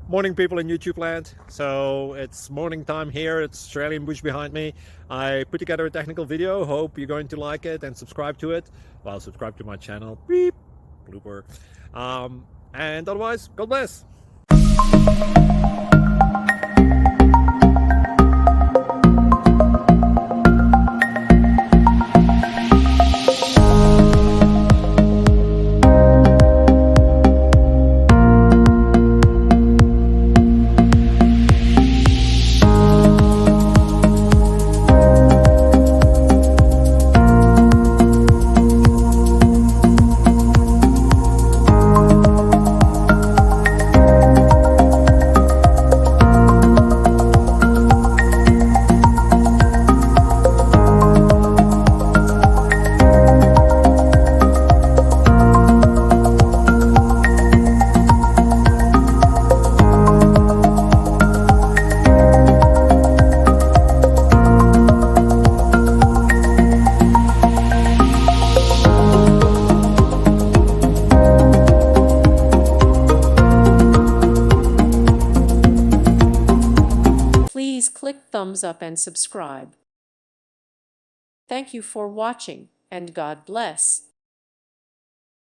Morning, people in YouTube land. So it's morning time here. It's Australian bush behind me. I put together a technical video. Hope you're going to like it and subscribe to it. Well, subscribe to my channel. Beep. Blooper. And otherwise, God bless. Please click thumbs up and subscribe. Thank you for watching, and God bless.